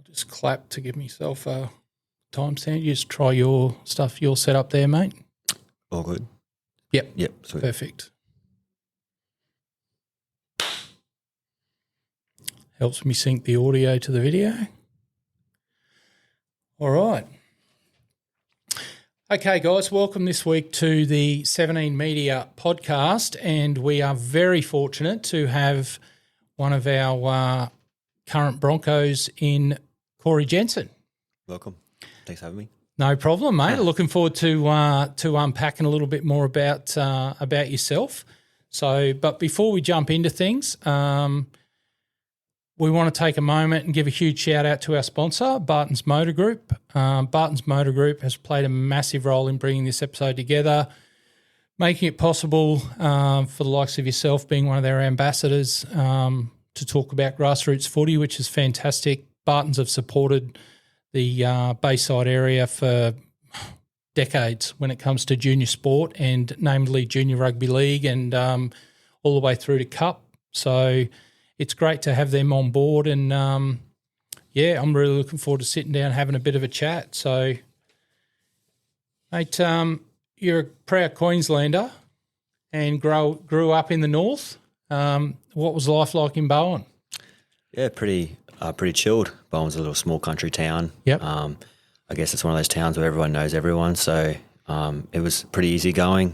Just clap to give myself a timestamp. You just try your stuff, your setup there, mate. All good. Yep. Sweet. Perfect. Helps me sync the audio to the video. All right. Okay, guys, welcome this week to the 17 Media podcast, and we are very fortunate to have one of our current Broncos in Corey Jensen. Welcome. Thanks for having me. No problem, mate. Looking forward to unpacking a little bit more about yourself. So, but before we jump into things, we want to take a moment and give a huge shout out to our sponsor, Bartons Motor Group. Bartons Motor Group has played a massive role in bringing this episode together, making it possible for the likes of yourself being one of their ambassadors to talk about grassroots footy, which is fantastic. Bartons have supported the Bayside area for decades when it comes to junior sport, and namely junior rugby league, and all the way through to cup. So it's great to have them on board, and I'm really looking forward to sitting down having a bit of a chat. So, mate, you're a proud Queenslander and grew up in the north. What was life like in Bowen? Yeah, pretty chilled. Bowen's a little small country town. Yep. I guess it's one of those towns where everyone knows everyone, so it was pretty easy going.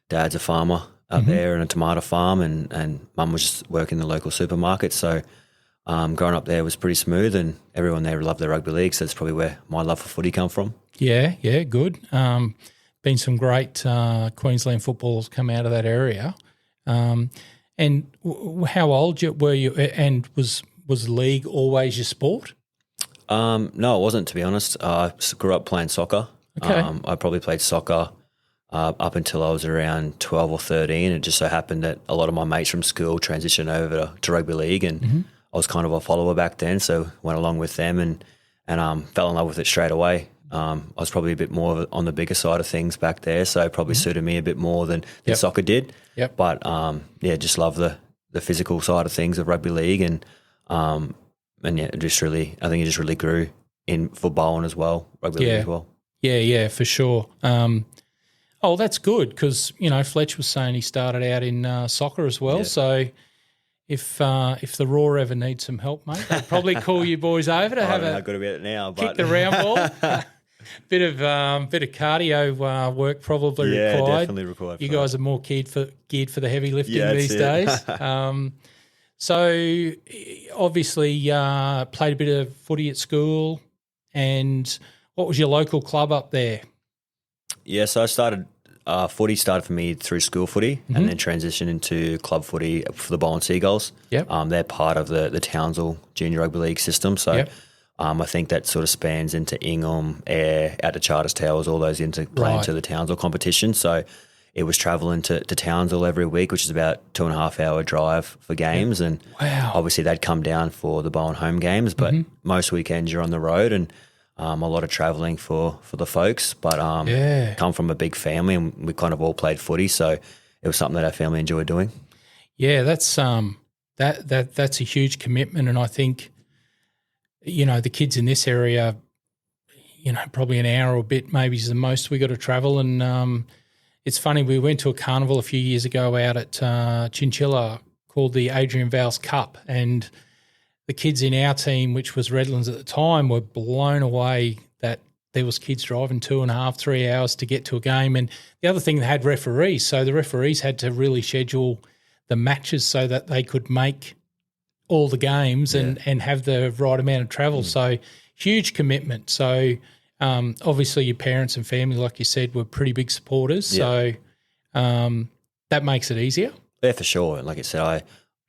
Dad's a farmer up there and a tomato farm, and Mum was just working in the local supermarket. So growing up there was pretty smooth, and everyone there loved their rugby league, so that's probably where my love for footy come from. Yeah, good. Been some great Queensland footballers come out of that area. And how old were you, and was league always your sport? No, it wasn't, to be honest. I grew up playing soccer. Okay. I probably played soccer up until I was around 12 or 13. It just so happened that a lot of my mates from school transitioned over to rugby league, and I was kind of a follower back then, so went along with them and fell in love with it straight away. I was probably a bit more on the bigger side of things back there, so it probably suited me a bit more than soccer did. Yep. But, just love the physical side of things of rugby league, and I think it just really grew in for Bowen as well, rugby league as well. Yeah, for sure. That's good, because Fletch was saying he started out in soccer as well. Yeah. So if the Raw ever needs some help, mate, they'll probably call you boys over to have a good about it now, kick the round ball. bit of cardio work probably required. Yeah, definitely required. You guys are more geared for the heavy lifting these days. So obviously played a bit of footy at school, and what was your local club up there? Yeah, so I started footy started for me through school footy, and then transitioned into club footy for the Bowen Seagulls. Yep. They're part of the Townsville Junior Rugby League system, so I think that sort of spans into Ingham, Ayr, out to Charters Towers, all those into playing into the Townsville competition. So it was travelling to Townsville every week, which is about 2.5 hour drive for games. And obviously they'd come down for the Bowen home games, but most weekends you're on the road, and a lot of travelling for the folks. But come from a big family, and we kind of all played footy, so it was something that our family enjoyed doing. Yeah, that's that's a huge commitment, and I think the kids in this area, probably an hour or a bit maybe is the most we got to travel. And it's funny, we went to a carnival a few years ago out at Chinchilla called the Adrian Vowles Cup, and the kids in our team, which was Redlands at the time, were blown away that there was kids driving 2.5, 3 hours to get to a game. And the other thing, they had referees, so the referees had to really schedule the matches so that they could make all the games and have the right amount of travel. So huge commitment. So obviously your parents and family, like you said, were pretty big supporters. So that makes it easier. Yeah, for sure. Like I said,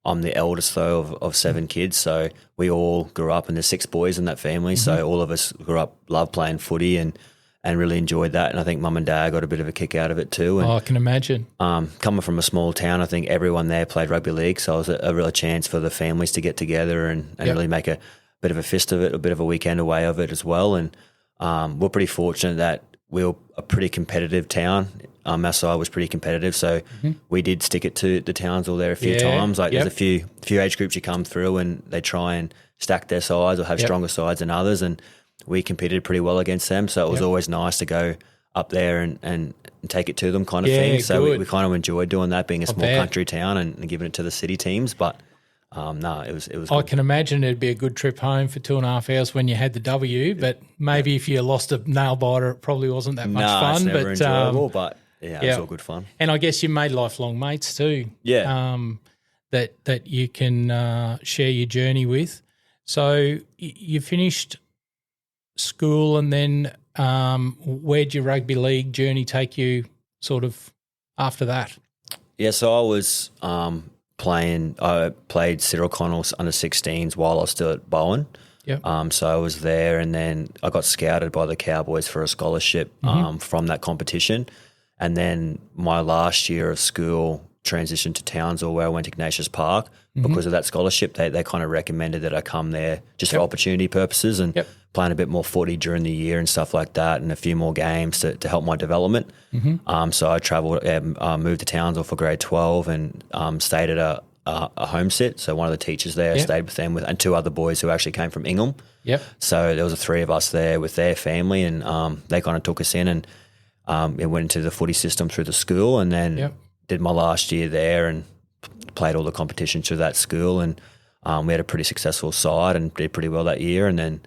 I'm the eldest, though, of 7 kids, so we all grew up, and there's 6 boys in that family, so all of us grew up, loved playing footy and really enjoyed that, and I think Mum and Dad got a bit of a kick out of it too. And, I can imagine. Coming from a small town, I think everyone there played rugby league, so it was a real chance for the families to get together and really make a bit of a fist of it, a bit of a weekend away of it as well. And we're pretty fortunate that we were a pretty competitive town. Our side was pretty competitive, so we did stick it to the Townsville there a few times. Like there's a few age groups you come through and they try and stack their sides or have stronger sides than others, and we competed pretty well against them. So it was always nice to go up there and take it to them kind of thing. So we kind of enjoyed doing that, being a small country town and giving it to the city teams. But no, it was I good. can imagine it'd be a good trip home for 2.5 hours when you had the W, but maybe if you lost a nail biter, it probably wasn't that much fun. It's never but enjoyable, but it was all good fun. And I guess you made lifelong mates too. Yeah. That you can share your journey with. So you finished school, and then where'd your rugby league journey take you sort of after that? Yeah, so I was I played Cyril Connell's under-16s while I was still at Bowen. Yep. So I was there, and then I got scouted by the Cowboys for a scholarship from that competition. And then my last year of school transitioned to Townsville, where I went to Ignatius Park. Because of that scholarship, they kind of recommended that I come there just for opportunity purposes and playing a bit more footy during the year and stuff like that, and a few more games to help my development. So I travelled, moved to Townsville for grade 12 and stayed at a home sit. So one of the teachers there stayed with them and two other boys who actually came from Ingham. So there was the three of us there with their family, and they kind of took us in and it went into the footy system through the school, and then did my last year there and played all the competitions through that school, and we had a pretty successful side and did pretty well that year. And then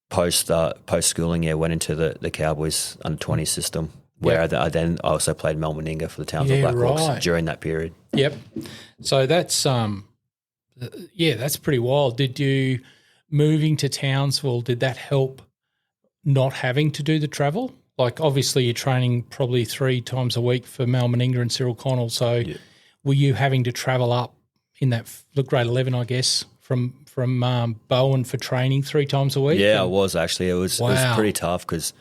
post schooling, went into the Cowboys under-20 system, where I then also played Melbourne Inga for the Townsville Blackhawks during that period. So that's that's pretty wild. Did you moving to Townsville? Did that help not having to do the travel? Like obviously you're training probably 3 times a week for Melbourne Inga and Cyril Connell. So were you having to travel up in that grade 11, I guess, from Bowen for training 3 times a week? Yeah, I was actually. It was pretty tough because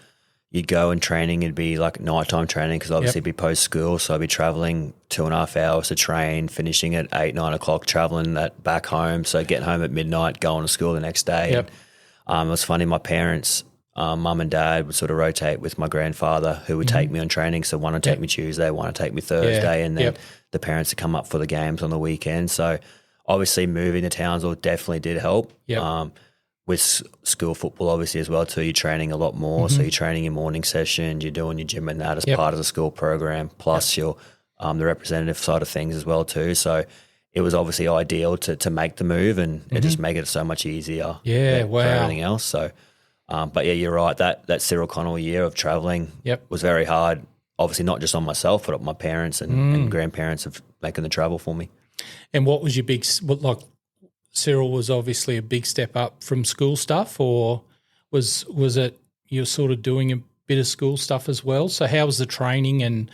you'd go and training, it'd be like nighttime training because obviously it'd be post-school. So I'd be travelling 2.5 hours to train, finishing at 8, 9 o'clock, travelling that back home. So getting home at midnight, going to school the next day. And, it was funny, my parents – mum and dad would sort of rotate with my grandfather, who would take me on training. So one would take me Tuesday, one would take me Thursday, and then the parents would come up for the games on the weekend. So obviously moving to Townsville definitely did help. With school football obviously as well too, you're training a lot more. So you're training your morning sessions, you're doing your gym and that as part of the school program, plus you're the representative side of things as well too. So it was obviously ideal to make the move and just make it so much easier for everything else. So but yeah, you're right. That Cyril Connell year of travelling was very hard. Obviously, not just on myself, but on my parents and grandparents of making the travel for me. And what was your Cyril was obviously a big step up from school stuff, or was it you're sort of doing a bit of school stuff as well? So how was the training and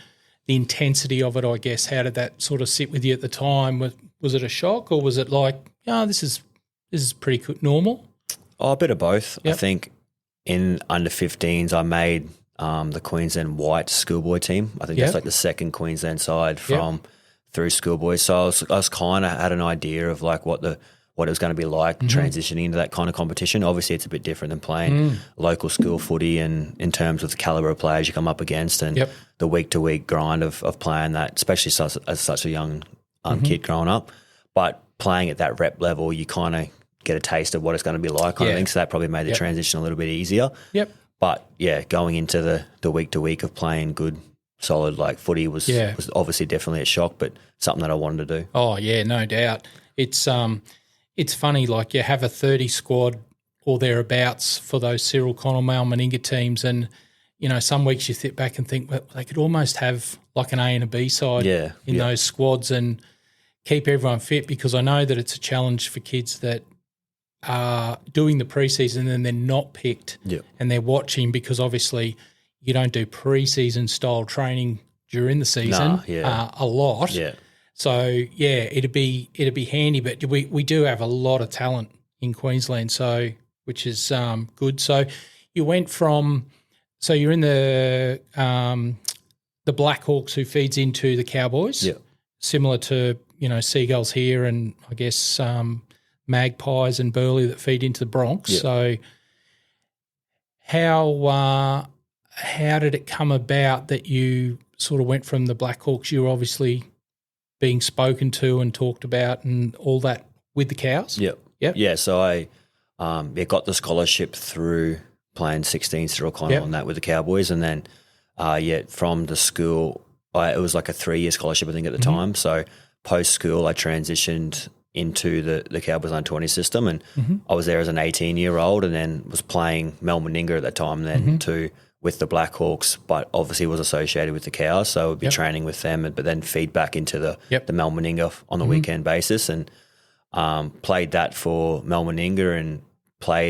the intensity of it, I guess? How did that sort of sit with you at the time? Was it a shock, or was it like, this is pretty normal? Oh, a bit of both. I think in under 15s, I made the Queensland White schoolboy team. I think that's like the second Queensland side from through schoolboys. So I was kind of had an idea of like what it was going to be like transitioning into that kind of competition. Obviously, it's a bit different than playing local school footy, and in terms of the calibre of players you come up against and the week-to-week grind of playing that, especially as such a young kid growing up. But playing at that rep level, you kind of get a taste of what it's going to be like, I think. So that probably made the transition a little bit easier. But going into the week to week of playing good, solid like footy was obviously definitely a shock, but something that I wanted to do. Oh yeah, no doubt. It's funny, like you have a 30 squad or thereabouts for those Cyril Connell, Melbourne Inga teams, and some weeks you sit back and think, well, they could almost have like an A and a B side in those squads and keep everyone fit, because I know that it's a challenge for kids that are doing the preseason and they're not picked and they're watching, because obviously you don't do preseason style training during the season a lot. So it'd be handy, but we do have a lot of talent in Queensland, so which is good. So you went from you're in the Blackhawks, who feeds into the Cowboys, similar to Seagulls here, and I guess Magpies and Burleigh that feed into the Bronx. So how how did it come about that you sort of went from the Blackhawks? You were obviously being spoken to and talked about and all that with the Cows? Yep. Yeah, so I got the scholarship through playing 16s through O'Connell and that with the Cowboys. And then, from the school, it was like a 3-year scholarship, I think, at the time. So post-school, I transitioned into the Cowboys under-20 system, and I was there as an 18-year-old and then was playing Mel Meninga at that time then too with the Blackhawks, but obviously was associated with the Cows, so I would be training with them, but then feed back into the Mel Meninga on the weekend basis, and played that for Mel Meninga and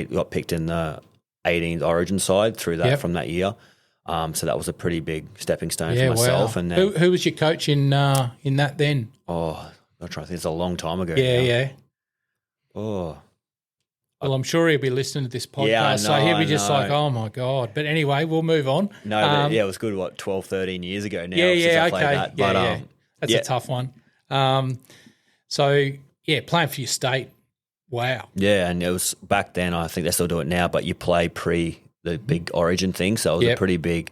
got picked in the 18s Origin side through that from that year. So that was a pretty big stepping stone for myself. Wow. And then, who was your coach in that then? Oh, I'm trying to think. It's a long time ago. Yeah. Oh. Well, I'm sure he'll be listening to this podcast, Yeah, so he'll be just like, oh, my God. But anyway, we'll move on. No, but it was good, 12, 13 years ago now since I played that. But, that's a tough one. Playing for your state, wow. Yeah, and it was back then, I think they still do it now, but you play the big Origin thing, so it was a pretty big,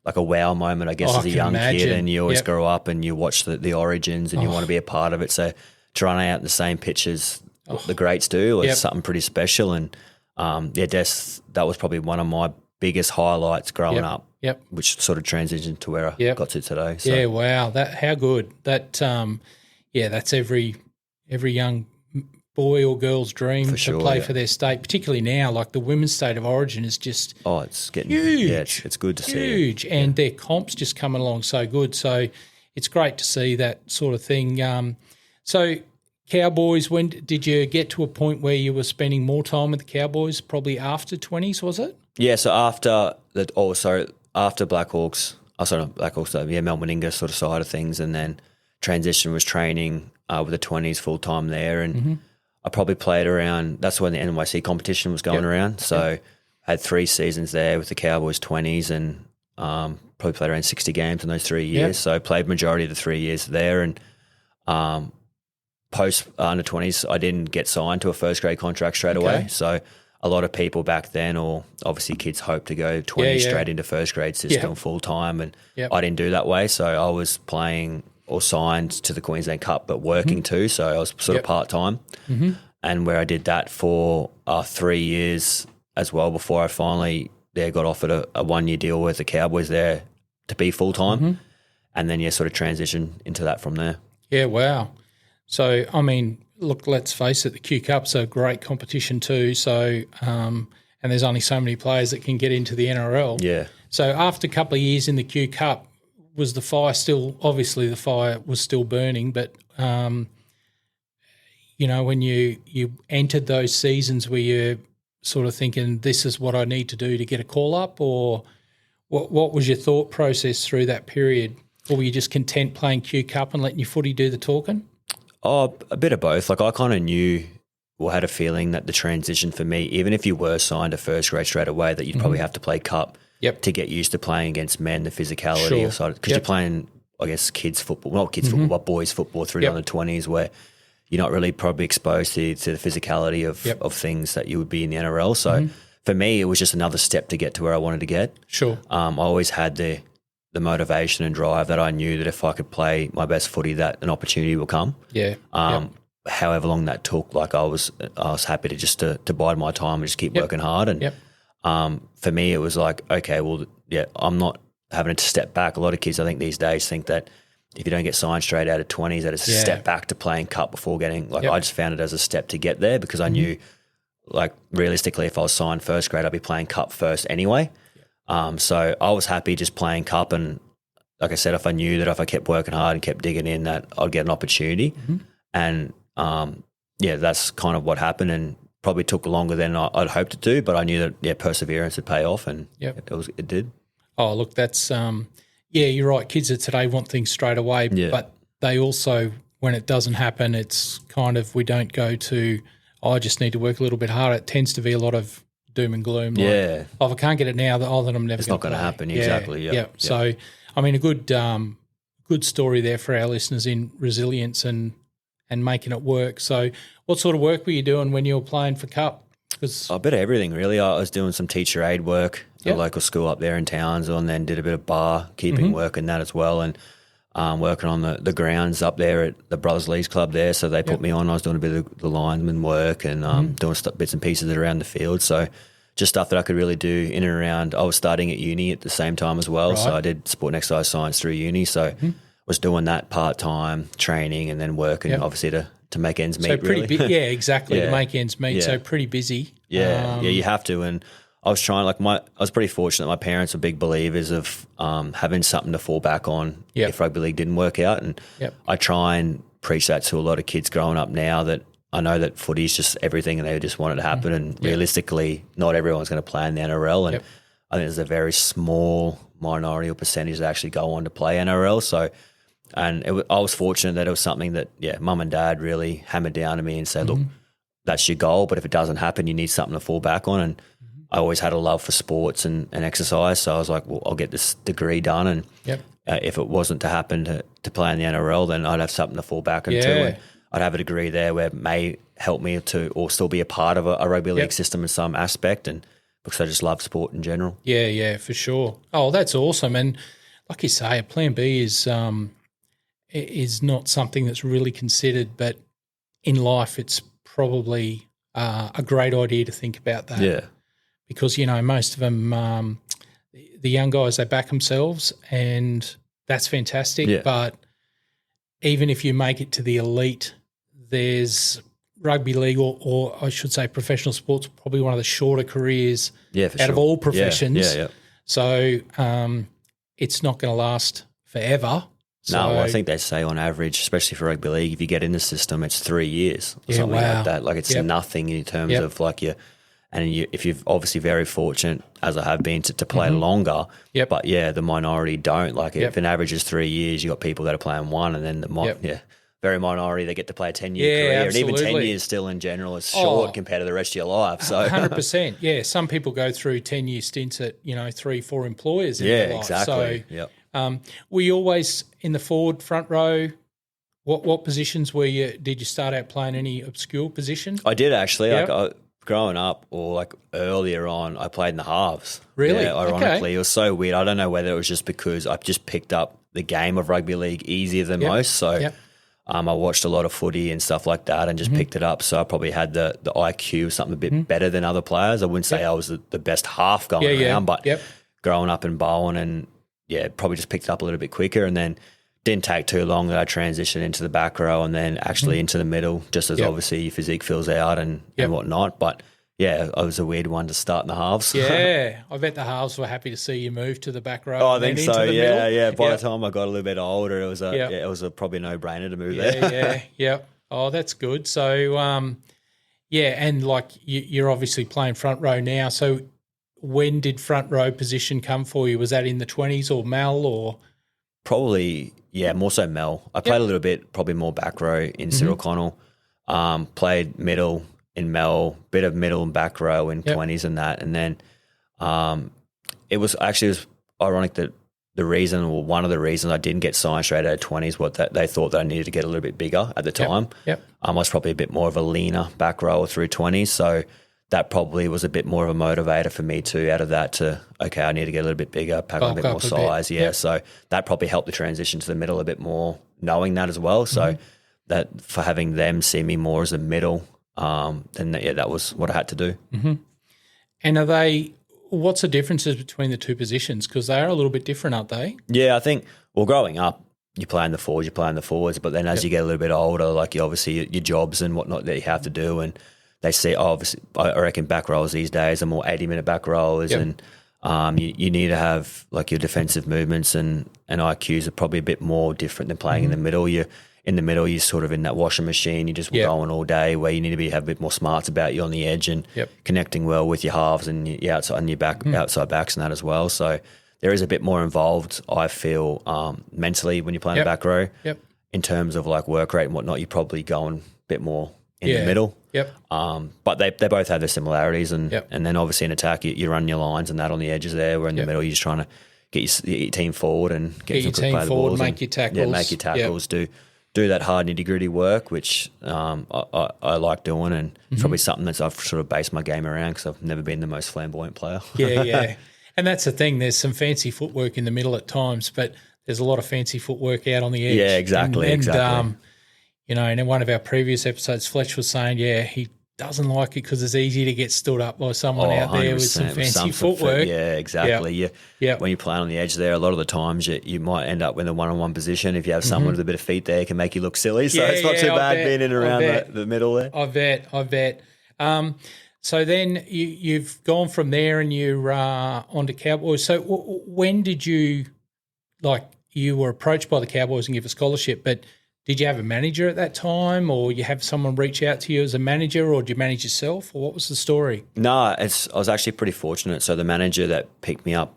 like a wow moment, I guess, as a young kid, and you always grow up and you watch the Origins and you want to be a part of it. So to run out in the same pitch as the greats do was something pretty special, and that was probably one of my biggest highlights growing up, which sort of transitioned to where I got to today. So. Yeah, wow, how good. That's every young boy or girl's dream to play for their state, particularly now. Like the women's state of origin is just it's getting huge. Yeah, it's good to see. Huge, and their comps just coming along so good. So it's great to see that sort of thing. So Cowboys, when did you get to a point where you were spending more time with the Cowboys? Probably after 20s, was it? Yeah, so after Blackhawks, Mel Meninga sort of side of things, and then transition was training with the 20s full time there, and I probably played around. That's when the NYC competition was going around. So I had 3 seasons there with the Cowboys 20s, and probably played around 60 games in those 3 years. So I played majority of the 3 years there, and post under 20s, I didn't get signed to a first grade contract straight away. So a lot of people back then, or obviously kids, hope to go 20 straight into first grade system full time, and I didn't do that way. So I was playing or signed to the Queensland Cup, but working too. So I was sort of part-time. And where I did that for 3 years as well before I finally got offered a 1-year deal with the Cowboys there to be full-time. And then, sort of transition into that from there. Yeah, wow. So, I mean, look, let's face it, the Q Cup's a great competition too. So, and there's only so many players that can get into the NRL. Yeah. So after a couple of years in the Q Cup, was the fire still, obviously the fire was still burning, but, when you entered those seasons, were you sort of thinking, this is what I need to do to get a call up, or what was your thought process through that period? Or were you just content playing Q Cup and letting your footy do the talking? Oh, a bit of both. Like I kind of knew or had a feeling that the transition for me, even if you were signed to first grade straight away, that you'd probably have to play Cup to get used to playing against men, the physicality. Because you're playing, I guess, kids football, not kids football, but boys football through the under 20s, where you're not really probably exposed to the physicality of things that you would be in the NRL. So for me, it was just another step to get to where I wanted to get. Sure. I always had the motivation and drive that I knew that if I could play my best footy, that an opportunity will come. Yeah. However long that took, like I was happy to just to bide my time and just keep working hard. And for me, it was like, okay, well, I'm not having to step back. A lot of kids, I think these days, think that if you don't get signed straight out of 20s, that it's a step back to playing Cup before getting, I just found it as a step to get there, because I knew, like, realistically, if I was signed first grade, I'd be playing Cup first anyway. So I was happy just playing Cup, and like I said, if I knew that if I kept working hard and kept digging in, that I'd get an opportunity. And that's kind of what happened, and probably took longer than I'd hoped it to, but I knew that perseverance would pay off, and it did. Oh, look, that's you're right. Kids of today want things straight away, but they also, when it doesn't happen, it's kind of, we don't go to, I just need to work a little bit harder. It tends to be a lot of doom and gloom. Like, if I can't get it now, then I'm never. It's not going to happen. Exactly. Yeah. So, I mean, a good story there for our listeners in resilience and making it work. So, what sort of work were you doing when you were playing for Cup? A bit of everything, really. I was doing some teacher aid work. local school up there in Townsville, and then did a bit of bar keeping work and that as well, and working on the grounds up there at the Brothers Leagues Club there. So they put me on. I was doing a bit of the lineman work and doing bits and pieces around the field. So just stuff that I could really do in and around. I was studying at uni at the same time as well. Right. So I did sport and exercise science through uni. So was doing that part-time, training, and then working obviously to make ends meet. So pretty really. Exactly, to make ends meet. So pretty busy. Yeah, you have to. And I was trying, I was pretty fortunate. My parents were big believers of having something to fall back on if rugby league didn't work out. And I try and preach that to a lot of kids growing up now, that I know that footy is just everything and they just want it to happen. And realistically, not everyone's going to play in the NRL. And I think there's a very small minority or percentage that actually go on to play NRL. So, and I was fortunate that it was something that, mum and dad really hammered down to me and said, look, that's your goal, but if it doesn't happen, you need something to fall back on. And I always had a love for sports and exercise. So I was like, well, I'll get this degree done. And if it wasn't to happen to play in the NRL, then I'd have something to fall back into. And I'd have a degree there where it may help me to, or still be a part of a rugby league system in some aspect. And because I just love sport in general. Yeah, for sure. Oh, that's awesome. And like you say, a plan B is not something that's really considered, but in life it's probably a great idea to think about that. Yeah. Because, most of them, the young guys, they back themselves and that's fantastic. Yeah. But even if you make it to the elite, there's rugby league or I should say professional sports, probably one of the shorter careers out of all professions. Yeah. So it's not going to last forever. So, no, I think they say on average, especially for rugby league, if you get in the system, it's 3 years or something like that. Like it's nothing in terms of like if you're obviously very fortunate, as I have been, to play longer. But the minority don't. Like if an average is 3 years, you got people that are playing one, and then very minority they get to play a 10-year career, absolutely. and even 10 years still in general is short compared to the rest of your life. So 100%. Yeah, some people go through 10-year stints at 3-4 employers in their life. Exactly. So, were you always in the forward front row? What positions did you start out playing? Any obscure position? I did actually. Growing up or earlier on, I played in the halves. Really? Yeah, ironically. It was so weird. I don't know whether it was just because I just picked up the game of rugby league easier than most. So I watched a lot of footy and stuff like that and just picked it up. So I probably had the IQ, something a bit better than other players. I wouldn't say I was the best half going around, but growing up in Bowen and probably just picked it up a little bit quicker, and then didn't take too long that I transitioned into the back row and then actually into the middle, just as obviously your physique fills out and whatnot. But I was a weird one to start in the halves. Yeah, I bet the halves were happy to see you move to the back row. Oh, I think so. Yeah. By the time I got a little bit older, it was probably a no-brainer to move there. Yeah. Oh, that's good. So, and you're obviously playing front row now. So, when did front row position come for you? Was that in the 20s or Mel or? Probably, more so Mel. I played a little bit, probably more back row in Cyril Connell. Played middle in Mel, bit of middle and back row in 20s and that. And then it was ironic that one of the reasons I didn't get signed straight out of 20s was that they thought that I needed to get a little bit bigger at the time. I was probably a bit more of a leaner back rower through 20s. So that probably was a bit more of a motivator for me too, out of that to, okay, I need to get a little bit bigger, pack on a bit more size. So that probably helped the transition to the middle a bit more, knowing that as well. So that for having them see me more as a middle, then that was what I had to do. And what's the differences between the two positions? Because they are a little bit different, aren't they? Yeah, I think, growing up, you play in the forwards, but then as you get a little bit older, like obviously your jobs and whatnot that you have to do, and they see, obviously, I reckon back rows these days are more 80-minute back rows, and you need to have like your defensive movements and IQs are probably a bit more different than playing in the middle. In the middle, you're sort of in that washing machine. You're just going all day, where you need to have a bit more smarts about you on the edge and connecting well with your halves and your outside and your back outside backs and that as well. So there is a bit more involved, I feel, mentally when you're playing the back row. In terms of like work rate and whatnot, you're probably going a bit more in the middle. But they both have their similarities, and then obviously in attack you run your lines and that on the edges there. Where in the middle you're just trying to get your team forward and get your team forward, make your tackles. Make your tackles. Do that hard nitty gritty work, which I like doing, and it's probably something that I've sort of based my game around because I've never been the most flamboyant player. And that's the thing. There's some fancy footwork in the middle at times, but there's a lot of fancy footwork out on the edge. Yeah, exactly. Exactly. And in one of our previous episodes, Fletch was saying, he doesn't like it because it's easy to get stood up by someone out there with some fancy footwork. Yeah, exactly. Yep. When you play on the edge there, a lot of the times you might end up in a one-on-one position. If you have someone with a bit of feet there, it can make you look silly. So it's not too bad being in and around the middle there. I bet. So then you've gone from there and you're on to Cowboys. So when did you were approached by the Cowboys and give a scholarship, but did you have a manager at that time, or you have someone reach out to you as a manager, or did you manage yourself, or what was the story? No, I was actually pretty fortunate. So the manager that picked me up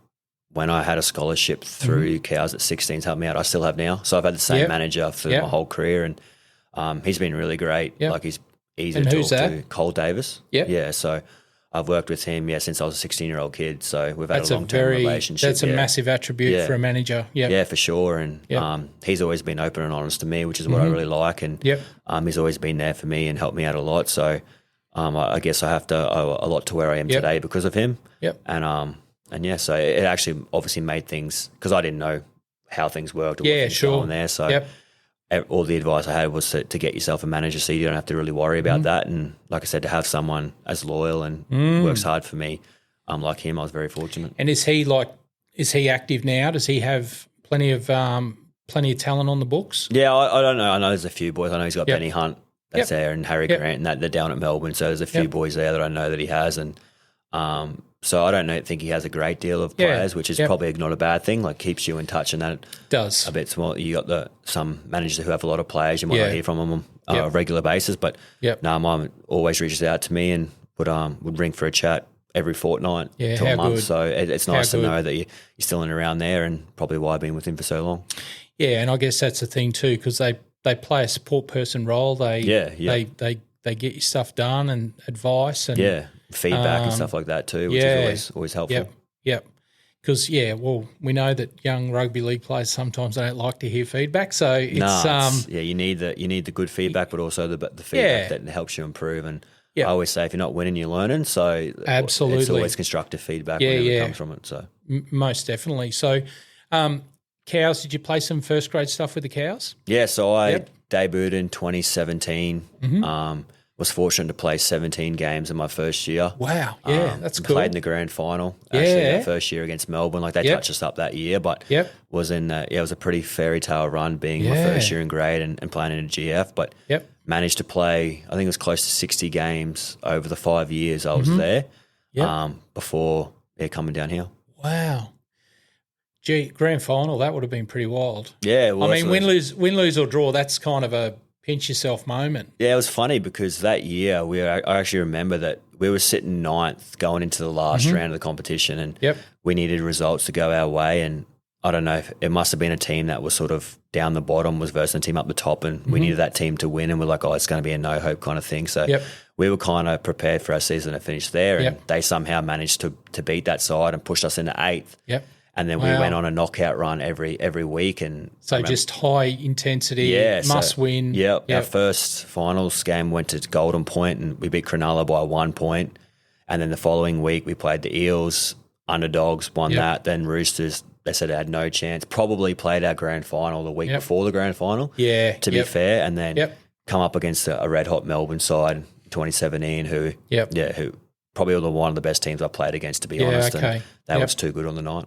when I had a scholarship through Cows at 16's helped me out. I still have now. So I've had the same manager for my whole career, and he's been really great. Yep. Like, he's easy to talk to. Cole Davis. Yeah, so I've worked with him, since I was a 16-year-old kid. So we've had a long-term relationship. That's a massive attribute for a manager. Yeah, for sure. And he's always been open and honest to me, which is what I really like. And he's always been there for me and helped me out a lot. So I guess I have to owe a lot to where I am today because of him. Yep. So it actually obviously made things, because I didn't know how things worked or what things were going there. So all the advice I had was to get yourself a manager so you don't have to really worry about that. And like I said, to have someone as loyal and works hard for me, like him, I was very fortunate. And is he active now? Does he have plenty of talent on the books? Yeah, I don't know. I know there's a few boys. I know he's got Benny Hunt that's there, and Harry Grant, and that they're down at Melbourne. So there's a few boys there that I know that he has. And so I don't think he has a great deal of players, which is probably not a bad thing. Like, keeps you in touch, and that does a bit small. You got some managers who have a lot of players. You might not hear from them on a regular basis, but Mum always reaches out to me and would ring for a chat every fortnight to a month. Good. So it's nice to know that you're still in around there, and probably why I've been with him for so long. Yeah, and I guess that's the thing too, because they play a support person role. They get your stuff done and advice and feedback and stuff like that too, which is always helpful. Yep. Because we know that young rugby league players sometimes they don't like to hear feedback. So it's you need the good feedback, but also the feedback that helps you improve. And I always say, if you're not winning, you're learning. So absolutely, it's always constructive feedback whenever it comes from it. So most definitely. So Cows, did you play some first grade stuff with the Cows? Yeah, so I debuted in 2017. Was fortunate to play 17 games in my first year. Wow, that's cool. Played in the grand final actually that first year against Melbourne. Like, they touched us up that year, but was in it was a pretty fairy tale run being my first year in grade and playing in a GF. But managed to play, I think it was close to 60 games over the 5 years I was there. Before coming down here. Wow. Gee, grand final, that would have been pretty wild. Yeah, well, I mean, win, lose or draw, that's kind of a pinch yourself moment. Yeah, it was funny because that year I actually remember that we were sitting ninth going into the last round of the competition, and we needed results to go our way. And I don't know, if it must have been a team that was sort of down the bottom was versus a team up the top, and we needed that team to win, and we're like, it's going to be a no hope kind of thing. So we were kind of prepared for our season to finish there, and they somehow managed to beat that side and pushed us into eighth. And then we went on a knockout run every week. And so just high intensity, must win. Our first finals game went to Golden Point, and we beat Cronulla by 1 point. And then the following week we played the Eels, underdogs, won that. Then Roosters, they said they had no chance. Probably played our grand final the week before the grand final, to be fair. And then come up against a red-hot Melbourne side in 2017 who probably were one of the best teams I played against, to be honest. And that was too good on the night.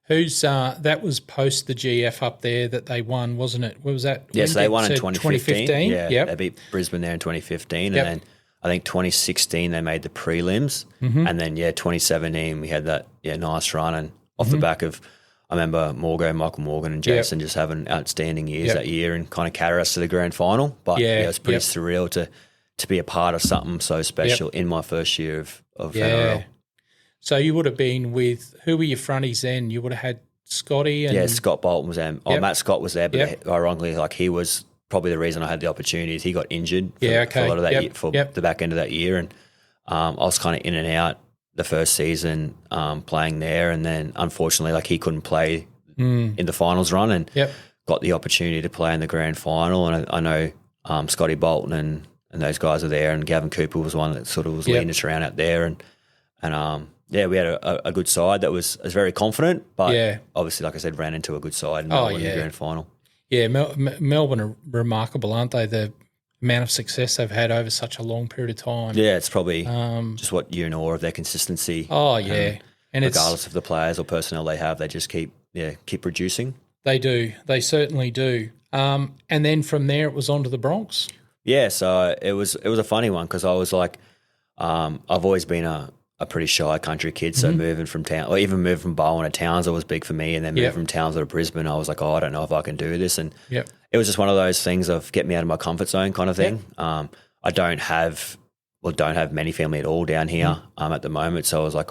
Who's that was post the GF up there that they won, wasn't it? What was that? Yes, they won in 2015. Yeah, they beat Brisbane there in 2015. And then I think 2016 they made the prelims. And then, 2017 we had that nice run. And off the back of, I remember Michael Morgan and Jason just having outstanding years that year and kind of carry us to the grand final. But it was pretty surreal to be a part of something so special in my first year of NRL. So you would have been with, who were your fronties then? You would have had Scotty and... Yeah, Scott Bolton was there. Matt Scott was there, but ironically, he was probably the reason I had the opportunities. He got injured for a lot of that year, for the back end of that year. And I was kind of in and out the first season playing there. And then, unfortunately, he couldn't play in the finals run and got the opportunity to play in the grand final. And I know Scotty Bolton and those guys are there, and Gavin Cooper was one that sort of was leading us around out there. And Yeah, we had a good side that was very confident, but Yeah. obviously, like I said, ran into a good side and Oh, won the yeah. grand final. Yeah, Melbourne are remarkable, aren't they? The amount of success they've had over such a long period of time. Yeah, it's probably just what you're in awe of their consistency. Oh, yeah. And regardless of the players or personnel they have, they just keep producing. They do. They certainly do. And then from there, it was on to the Bronx. Yeah, so it was a funny one because I was like, I've always been a pretty shy country kid, so moving from town, or even moving from Bowen to Townsville was big for me, and then moving from Townsville to Brisbane, I was like, I don't know if I can do this, and it was just one of those things of get me out of my comfort zone kind of thing. I don't have many family at all down here at the moment, so I was like,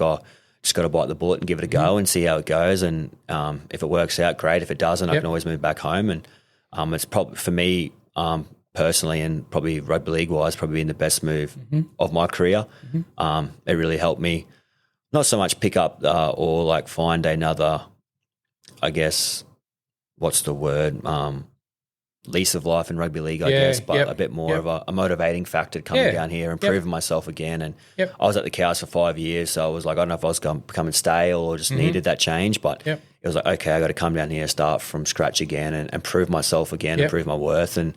just got to bite the bullet and give it a go and see how it goes, and if it works out, great. If it doesn't, I can always move back home, and it's probably for me. Personally, and probably rugby league wise, probably been the best move of my career. It really helped me not so much pick up or like find another, I guess, what's the word, lease of life in rugby league, I guess, but a bit more of a motivating factor coming down here and proving myself again. And I was at the Cows for 5 years, so I was like, I don't know if I was becoming stale or just needed that change, but it was like, okay, I got to come down here, start from scratch again and prove myself again and prove my worth. And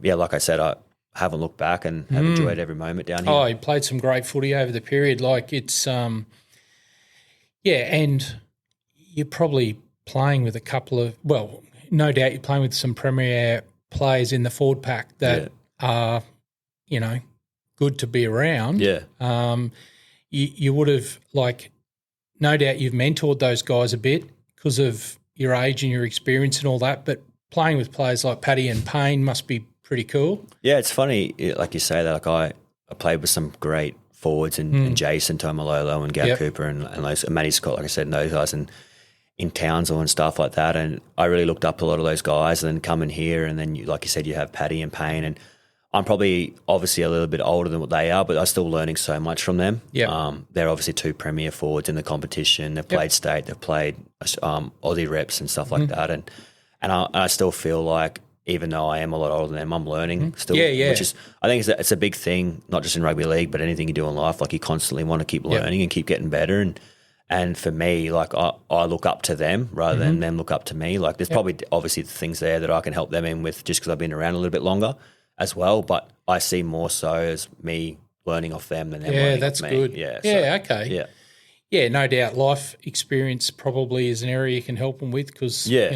like I said, I haven't looked back and have enjoyed every moment down here. Oh, he played some great footy over the period. Like it's, and you're probably playing with a couple of, well, no doubt you're playing with some premier players in the forward pack that are, good to be around. Yeah. You would have, like, no doubt you've mentored those guys a bit because of your age and your experience and all that, but playing with players like Paddy and Payne must be pretty cool. Yeah, it's funny, like you say that. Like I played with some great forwards and Jason Tomalolo and Gav Cooper and those, Matty Scott, like I said, and those guys and in Townsville and stuff like that. And I really looked up to a lot of those guys. And then coming here, and then like you said, you have Paddy and Payne, and I'm probably obviously a little bit older than what they are, but I'm still learning so much from them. They're obviously two premier forwards in the competition. They've played state, they've played Aussie reps and stuff like that, and I still feel like, even though I am a lot older than them, I'm learning still. Which is, I think it's a big thing, not just in rugby league, but anything you do in life. Like you constantly want to keep learning and keep getting better. And for me, like I look up to them rather than them look up to me. Like there's probably obviously things there that I can help them in with just because I've been around a little bit longer as well. But I see more so as me learning off them than them learning that's off me. good. Okay. Yeah. Yeah, no doubt. Life experience probably is an area you can help them with because, Yeah,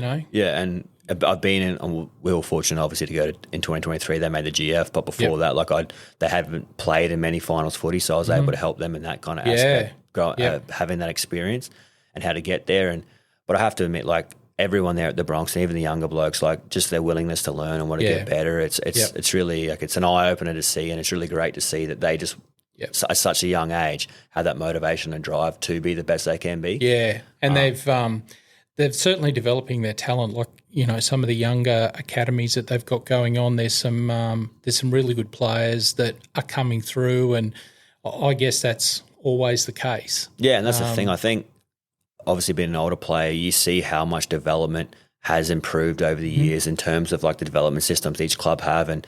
and I've been in, and we were fortunate obviously to go in 2023. They made the GF, but before that, like they haven't played in many finals footy, so I was able to help them in that kind of aspect, having that experience and how to get there. But I have to admit, like everyone there at the Bronx, and even the younger blokes, like just their willingness to learn and want to get better. It's really like it's an eye opener to see, and it's really great to see that they just at such a young age have that motivation and drive to be the best they can be. Yeah, and they're certainly developing their talent. Like some of the younger academies that they've got going on. There's some really good players that are coming through, and I guess that's always the case. Yeah, and that's the thing. I think obviously being an older player, you see how much development has improved over the years in terms of like the development systems each club have, and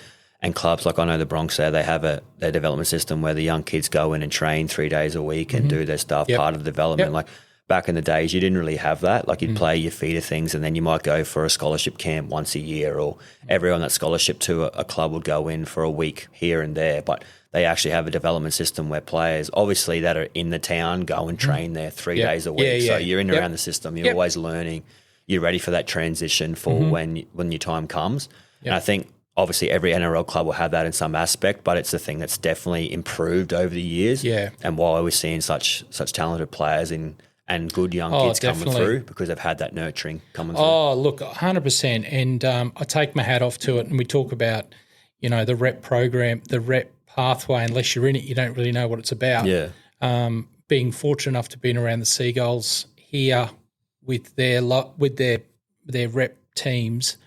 clubs like I know the Bronx there, they have their development system where the young kids go in and train 3 days a week and do their stuff, part of the development. Like back in the days, you didn't really have that. Like you'd play your feeder things, and then you might go for a scholarship camp once a year, or everyone that scholarship to a club would go in for a week here and there. But they actually have a development system where players, obviously that are in the town, go and train there 3 days a week. So you're in and around the system. You're always learning. You're ready for that transition for when your time comes. And I think obviously every NRL club will have that in some aspect, but it's the thing that's definitely improved over the years. Yeah. And why we're seeing such talented players and good young kids coming through, because they've had that nurturing coming through. Oh, look, 100%. And I take my hat off to it. And we talk about, the rep program, the rep pathway. Unless you're in it, you don't really know what it's about. Yeah. Being fortunate enough to be around the Seagulls here with their rep teams,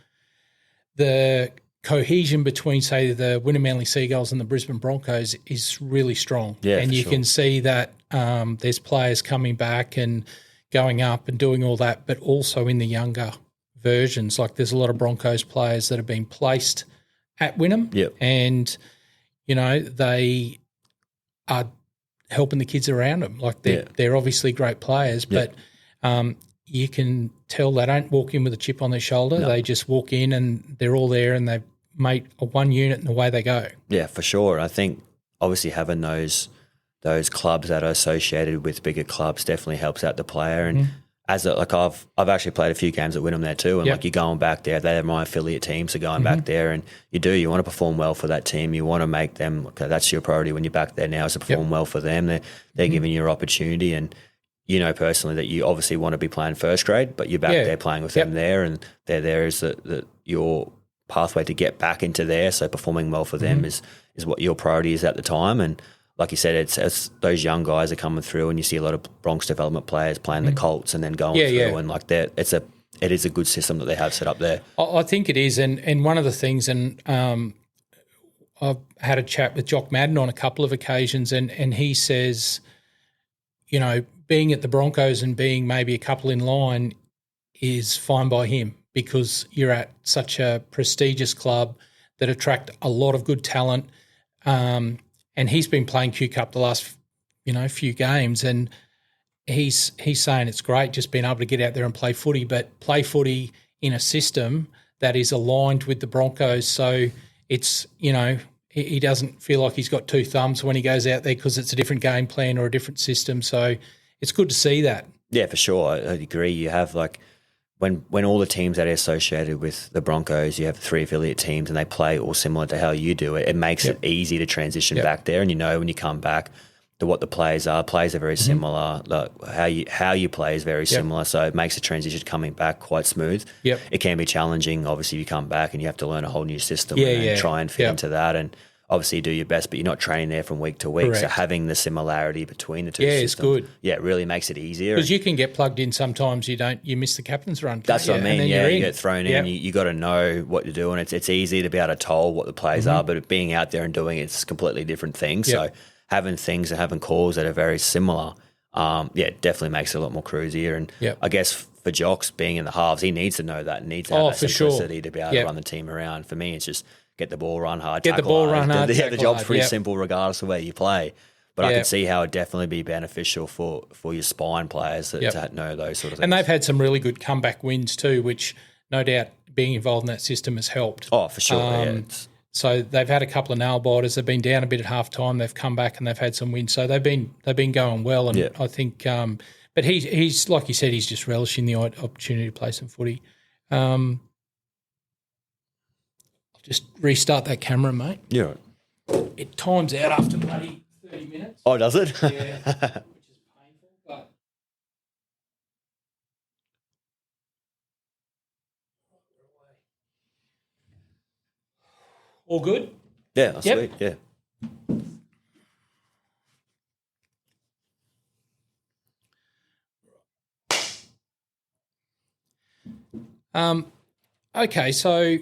the cohesion between, say, the Wynnum Manly Seagulls and the Brisbane Broncos is really strong. Yeah, and you can see that there's players coming back and going up and doing all that, but also in the younger versions. Like there's a lot of Broncos players that have been placed at Wynnum, and, they are helping the kids around them. Like they're obviously great players, but you can tell they don't walk in with a chip on their shoulder. No. They just walk in and they're all there and they make a one unit and away they go. Yeah, for sure. I think obviously having those clubs that are associated with bigger clubs definitely helps out the player. And I've actually played a few games at Wynnum there too, and like you're going back there, they're my affiliate teams, so going back there, and you want to perform well for that team. You want to make them, that's your priority when you're back there now, is to perform well for them. They're giving you an opportunity, and you know personally that you obviously want to be playing first grade, but you're back there playing with them there, and they're there as your pathway to get back into there. So performing well for them is what your priority is at the time. And like you said, it's those young guys are coming through, and you see a lot of Bronx development players playing the Colts and then going through, and like that, it is a good system that they have set up there. I think it is, and one of the things, and I've had a chat with Jock Madden on a couple of occasions, and he says, you know, being at the Broncos and being maybe a couple in line is fine by him, because you're at such a prestigious club that attract a lot of good talent. And he's been playing Q Cup the last, few games, and he's saying it's great just being able to get out there and play footy, but play footy in a system that is aligned with the Broncos. So it's, he doesn't feel like he's got two thumbs when he goes out there because it's a different game plan or a different system. So it's good to see that. Yeah, for sure. I agree. You have when all the teams that are associated with the Broncos, you have 3 affiliate teams and they play all similar to how you do it, it makes it easy to transition back there. And when you come back to what the players are very similar. Like how you play is very similar. So it makes the transition coming back quite smooth. Yep. It can be challenging, obviously, if you come back and you have to learn a whole new system and try and fit into that. And obviously you do your best, but you're not training there from week to week. Correct. So having the similarity between the two systems, it's good. Yeah, it really makes it easier. Because you can get plugged in sometimes. You miss the captain's run. That's what I mean. Yeah, you get thrown in. You got to know what you're doing. It's easy to be able to tell what the plays are, but being out there and doing it's a completely different thing. So having things and having calls that are very similar, it definitely makes it a lot more cruisier. And I guess for Jocks being in the halves, he needs to know that and needs to have that simplicity to be able to run the team around. For me, it's just get the ball, run hard, get the ball, run hard. The job's pretty simple regardless of where you play. But I can see how it'd definitely be beneficial for your spine players to know those sort of things. And they've had some really good comeback wins too, which no doubt being involved in that system has helped. Oh, for sure, So they've had a couple of nail biters. They've been down a bit at half time. They've come back and they've had some wins. So they've been going well. And I think, but he's like you said, he's just relishing the opportunity to play some footy. I'll just restart that camera, mate. Yeah. It times out after bloody 30 minutes. Oh, does it? Yeah, which is painful, but. All good? Yeah, that's sweet, yeah. Okay, so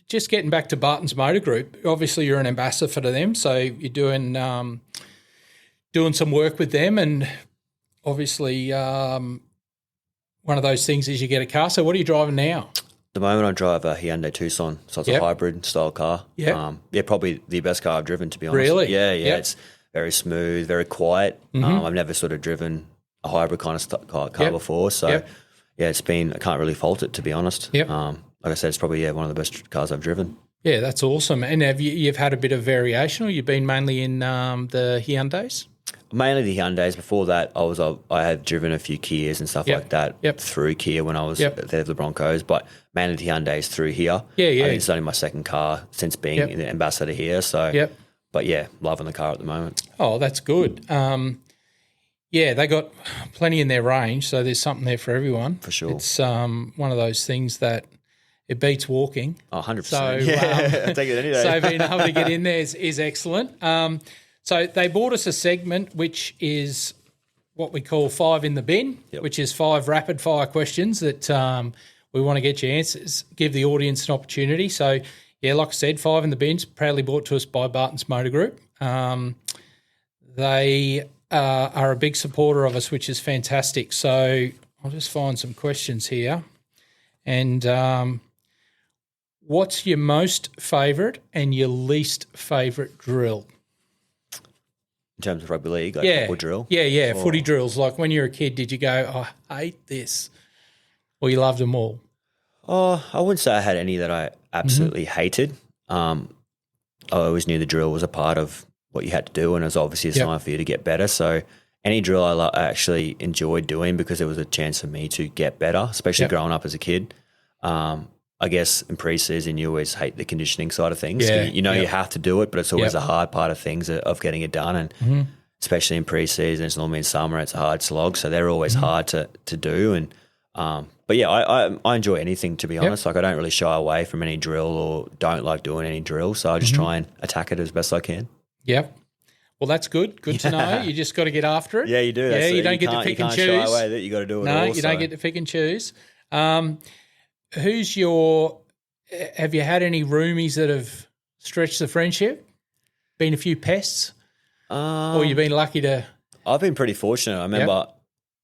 just getting back to Bartons Motor Group, obviously you're an ambassador for them, so you're doing some work with them, and obviously one of those things is you get a car. So what are you driving now? At the moment I drive a Hyundai Tucson, so it's a hybrid style car. Probably the best car I've driven, to be honest. Really? Yeah. It's very smooth, very quiet. I've never sort of driven a hybrid kind of car before, so it's been, I can't really fault it, to be honest. Like I said, it's probably one of the best cars I've driven. Yeah, that's awesome. And have you've had a bit of variation, or you've been mainly in the Hyundais? Mainly the Hyundais. Before that, I had driven a few Kias and stuff like that through Kia when I was there with the Broncos, but mainly the Hyundais through here. Yeah. I think it's only my second car since being the ambassador here. So, but loving the car at the moment. Oh, that's good. They got plenty in their range, so there's something there for everyone. For sure. It's one of those things that it beats walking. Oh, 100%. So, I'll take it any day. So being able to get in there is excellent. So they bought us a segment which is what we call 5 in the bin, which is 5 rapid fire questions that we want to get your answers, give the audience an opportunity. So, like I said, 5 in the bins, proudly brought to us by Bartons Motor Group. They are a big supporter of us, which is fantastic. So I'll just find some questions here. And what's your most favourite and your least favourite drill? In terms of rugby league, like Yeah. football drill? Yeah, footy drills. Like when you're a kid, did you go, oh, I hate this? Or you loved them all? Oh, I wouldn't say I had any that I absolutely hated. I always knew the drill was a part of what you had to do, and it was obviously a sign for you to get better. So any drill I actually enjoyed doing because it was a chance for me to get better, especially growing up as a kid. I guess in pre-season you always hate the conditioning side of things. Yeah, You have to do it, but it's always the hard part of things of getting it done. And especially in pre-season, it's normally in summer, it's a hard slog. So they're always hard to do. And but yeah, I enjoy anything, to be honest. Like I don't really shy away from any drill or don't like doing any drill. So I just try and attack it as best I can. Yep. Well, that's good. Good to know. You just got to get after it. Yeah, you do. Yeah, you don't get to pick and choose. You can't shy away that. You got to do it all. No, you don't get to pick and choose. Have you had any roomies that have stretched the friendship? Been a few pests? Or you've been lucky to? I've been pretty fortunate. I remember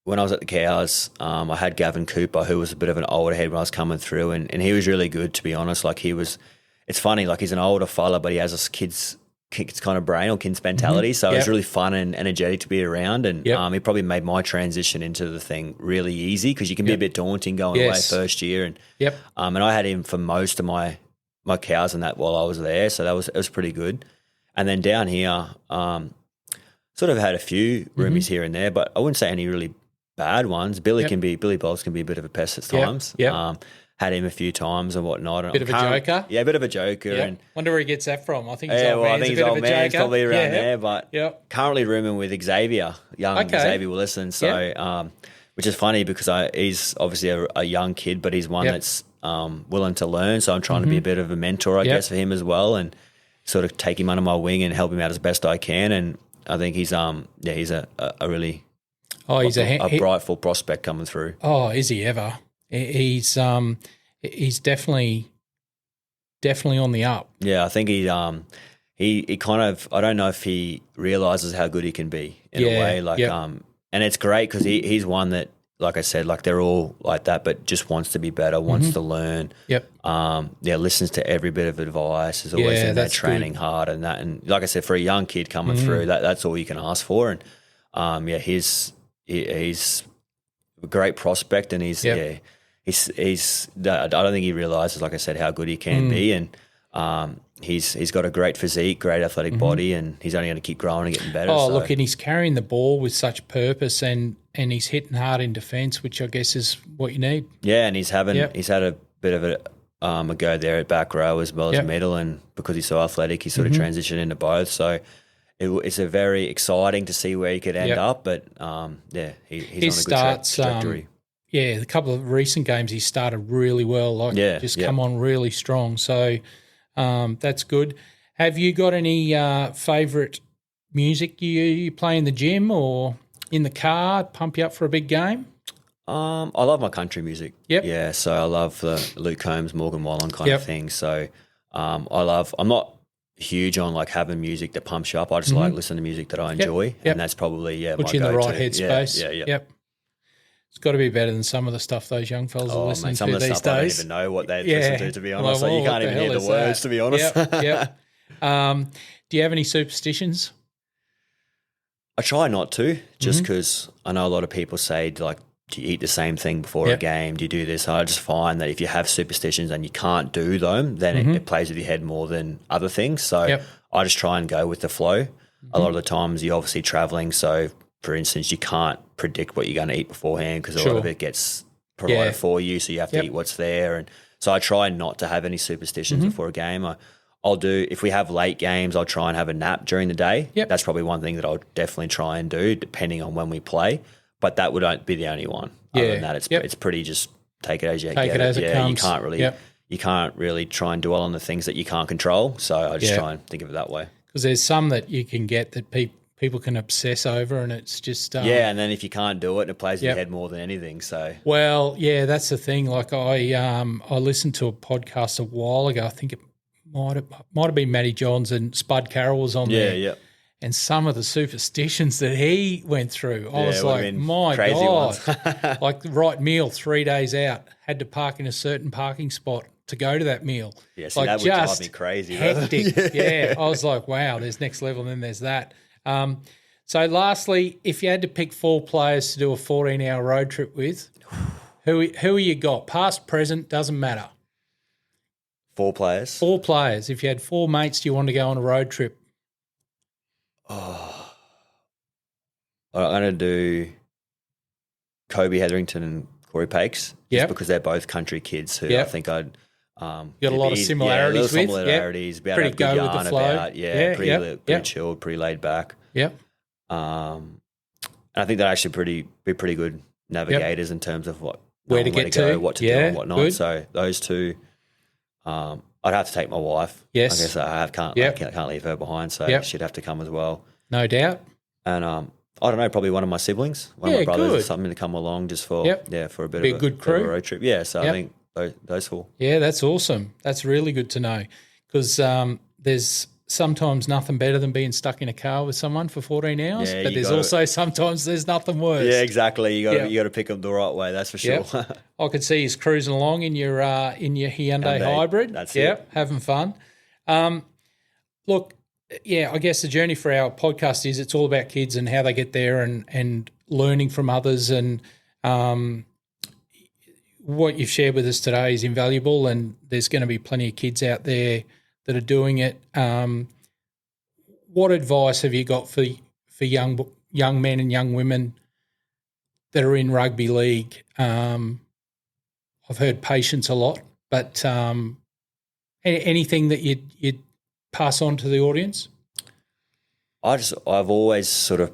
when I was at the Cows, I had Gavin Cooper, who was a bit of an older head when I was coming through, and he was really good, to be honest. Like it's funny, like he's an older fella, but he has this kid's kind of brain or kid's mentality. So it was really fun and energetic to be around. And he probably made my transition into the thing really easy because you can be a bit daunting going away first year. And and I had him for most of my cows and that while I was there. So it was pretty good. And then down here, sort of had a few roomies here and there, but I wouldn't say any really bad ones. Billy Bowles can be a bit of a pest at times. Had him a few times and whatnot. And bit of a joker? Yeah, a bit of a joker. And wonder where he gets that from. I think his old I think his old man's probably around there, but currently rooming with Xavier, Xavier Willison. So, which is funny because he's obviously a young kid, but he's one that's willing to learn. So I'm trying to be a bit of a mentor, I guess, for him as well, and sort of take him under my wing and help him out as best I can. And I think he's a really a bright full prospect coming through. Oh, is he ever? He's definitely on the up. Yeah, I think he kind of, I don't know if he realizes how good he can be in a way. Like and it's great because he's one that, like I said, like they're all like that, but just wants to be better, wants to learn. Listens to every bit of advice. Is always in there training hard and that. And like I said, for a young kid coming through, that's all you can ask for. And he's a great prospect, and he's I don't think he realizes, like I said, how good he can be, and he's got a great physique, great athletic body, and he's only going to keep growing and getting better. Look, and he's carrying the ball with such purpose, and he's hitting hard in defence, which I guess is what you need. Yeah, and he's had a bit of a go there at back row as well as middle, and because he's so athletic, he sort of transitioned into both. So it's a very exciting to see where he could end up, but he's on a good trajectory. A couple of recent games he started really well, come on really strong. So that's good. Have you got any favourite music you play in the gym or in the car, pump you up for a big game? I love my country music. Yeah, so I love the Luke Combs, Morgan Wallen kind of thing. So I'm not huge on like having music that pumps you up. I just like listening to music that I enjoy, and that's probably puts you in the right headspace. Yep. It's got to be better than some of the stuff those young fellas are listening to these days. Some of the stuff I don't even know what they listen to be honest. Like, you can't even hear the words, to be honest. Do you have any superstitions? I try not to, just because I know a lot of people say, like, do you eat the same thing before a game? Do you do this? I just find that if you have superstitions and you can't do them, then it plays with your head more than other things. So I just try and go with the flow. A lot of the times you're obviously traveling, so for instance, you can't predict what you're going to eat beforehand because a lot of it gets provided for you, so you have to eat what's there. And so I try not to have any superstitions before a game. I'll do, if we have late games, I'll try and have a nap during the day. That's probably one thing that I'll definitely try and do, depending on when we play. But that would be the only one. Other than that, it's pretty just take it as you get it. As it comes. You can't really try and dwell on the things that you can't control. So I just try and think of it that way. Because there's some that you can get that people can obsess over, and it's just and then if you can't do it, it plays in your head more than anything. So that's the thing. Like I listened to a podcast a while ago. I think it might have been Matty Johns, and Spud Carroll was on there. And some of the superstitions that he went through, I was like, my God. Like the right meal 3 days out, had to park in a certain parking spot to go to that meal. Yeah, see, like that would drive me crazy. Hectic. I was like, wow, there's next level and then there's that. So lastly, if you had to pick 4 players to do a 14-hour road trip with, who you got? Past, present, doesn't matter. 4 players? 4 players. If you had 4 mates, do you want to go on a road trip? Oh, I'm going to do Kobe Hetherington and Corey Pakes, just because they're both country kids who I think I'd got a lot of similarities with. Similarities. Be able pretty to have a good go with yarn the flow. About, pretty chilled, pretty laid back. Yep. And I think they're actually be pretty good navigators in terms of where to go, what to do and whatnot. Good. So those 2, I'd have to take my wife. Yes. I guess I can't leave her behind, so she'd have to come as well. No doubt. And I don't know, probably one of my siblings, one of my brothers, or something to come along just for for a bit of a good crew, road trip. Yeah, so I think those 4. Yeah, that's awesome. That's really good to know, because there's sometimes nothing better than being stuck in a car with someone for 14 hours, but there's also sometimes there's nothing worse. Yeah, exactly. You got to pick them the right way. That's for sure. I could see he's cruising along in your Hyundai hybrid. That's it. Having fun. Look. Yeah, I guess the journey for our podcast is it's all about kids and how they get there and learning from others, and what you've shared with us today is invaluable, and there's going to be plenty of kids out there that are doing it. What advice have you got for young men and young women that are in rugby league? I've heard patience a lot, but anything that you'd pass on to the audience? I've always sort of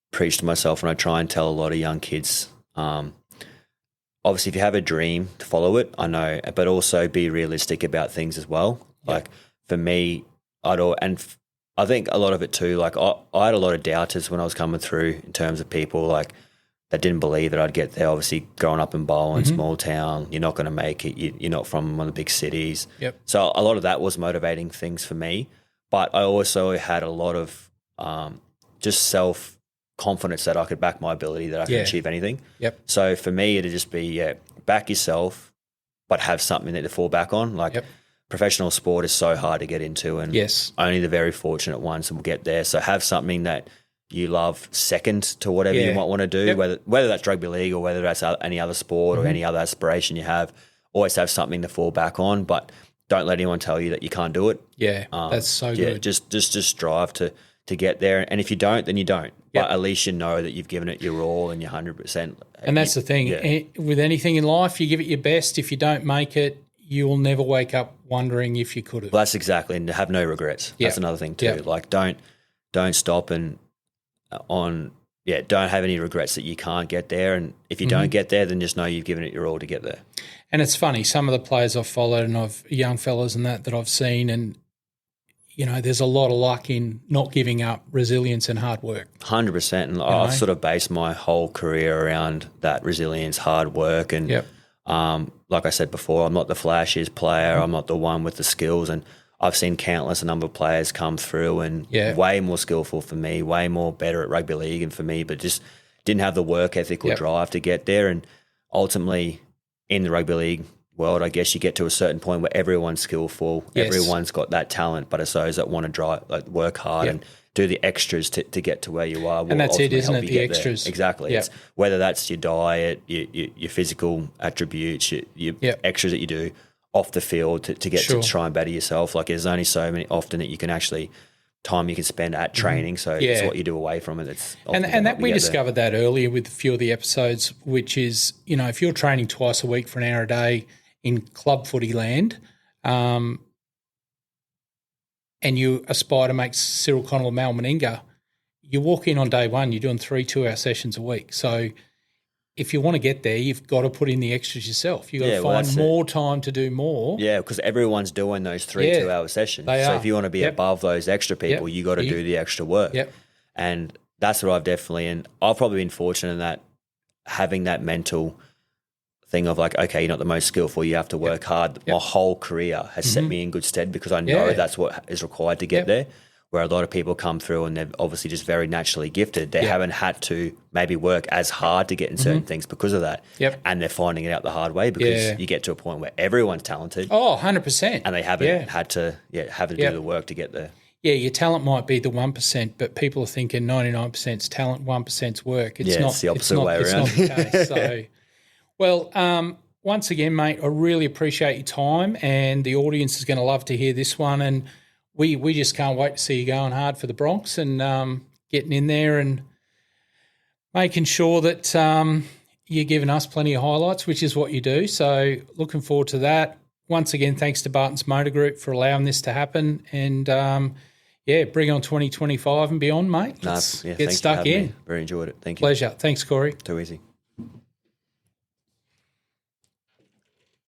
preached to myself, and I try and tell a lot of young kids, obviously if you have a dream, to follow it, I know, but also be realistic about things as well. Like for me, I think a lot of it too, like I had a lot of doubters when I was coming through in terms of people like that didn't believe that I'd get there. Obviously growing up in Bowen, small town, you're not going to make it. You're not from one of the big cities. Yep. So a lot of that was motivating things for me. But I also had a lot of just self-confidence that I could back my ability, that I could achieve anything. Yep. So for me, it'd just be, back yourself, but have something that to fall back on. Like professional sport is so hard to get into, and only the very fortunate ones will get there. So have something that you love second to whatever you might want to do, whether that's rugby league or whether that's any other sport or any other aspiration you have. Always have something to fall back on, but don't let anyone tell you that you can't do it. Yeah, that's so good. Just strive to get there. And if you don't, then you don't. But at least you know that you've given it your all and you're 100%. And that's the thing. Yeah. With anything in life, you give it your best. If you don't make it, you will never wake up wondering if you could have. Well, that's exactly, and have no regrets. That's another thing too. Like don't stop and don't have any regrets that you can't get there. And if you don't get there, then just know you've given it your all to get there. And it's funny, some of the players I've followed and young fellas and that I've seen, and there's a lot of luck in not giving up, resilience and hard work. 100%. And I've sort of based my whole career around that resilience, hard work. And like I said before, I'm not the flashiest player. I'm not the one with the skills. And I've seen countless number of players come through and way more skillful for me, way more better at rugby league and for me, but just didn't have the work ethic or drive to get there. And ultimately in the rugby league world, I guess you get to a certain point where everyone's skillful, everyone's got that talent, but it's those that want to work hard and do the extras to get to where you are. And that's it, isn't it? The extras. There. Exactly. It's whether that's your diet, your physical attributes, your extras that you do off the field to get to try and better yourself. Like there's only so many often that you can actually time you can spend at training. So it's what you do away from it. It's and that we discovered that earlier with a few of the episodes, which is, if you're training twice a week for an hour a day in club footy land, and you aspire to make Cyril Connell or Mal Meninga, you walk in on day one, you're doing 3 2-hour sessions a week. So if you want to get there, you've got to put in the extras yourself. You've got to find more time to do more. Yeah, because everyone's doing those 3 2-hour sessions. So if you want to be above those extra people, you got to do the extra work. And that's what I've definitely, and I've probably been fortunate in that, having that mental thing of like, okay, you're not the most skillful, you have to work hard. My whole career has set me in good stead because I know that's what is required to get there. Where a lot of people come through and they're obviously just very naturally gifted. They haven't had to maybe work as hard to get in certain things because of that. And they're finding it out the hard way because you get to a point where everyone's talented. Oh, 100%. And they haven't had to do the work to get there. yeah, your talent might be the 1%, but people are thinking 99%'s talent, 1%'s work. It's not it's the opposite way around. It's not the case. So, well, once again, mate, I really appreciate your time, and the audience is going to love to hear this one. And we just can't wait to see you going hard for the Bronx and getting in there and making sure that you're giving us plenty of highlights, which is what you do. So looking forward to that. Once again, thanks to Bartons Motor Group for allowing this to happen. And, bring on 2025 and beyond, mate. Let's get stuck in. Very enjoyed it. Thank you. Pleasure. Thanks, Corey. Too easy.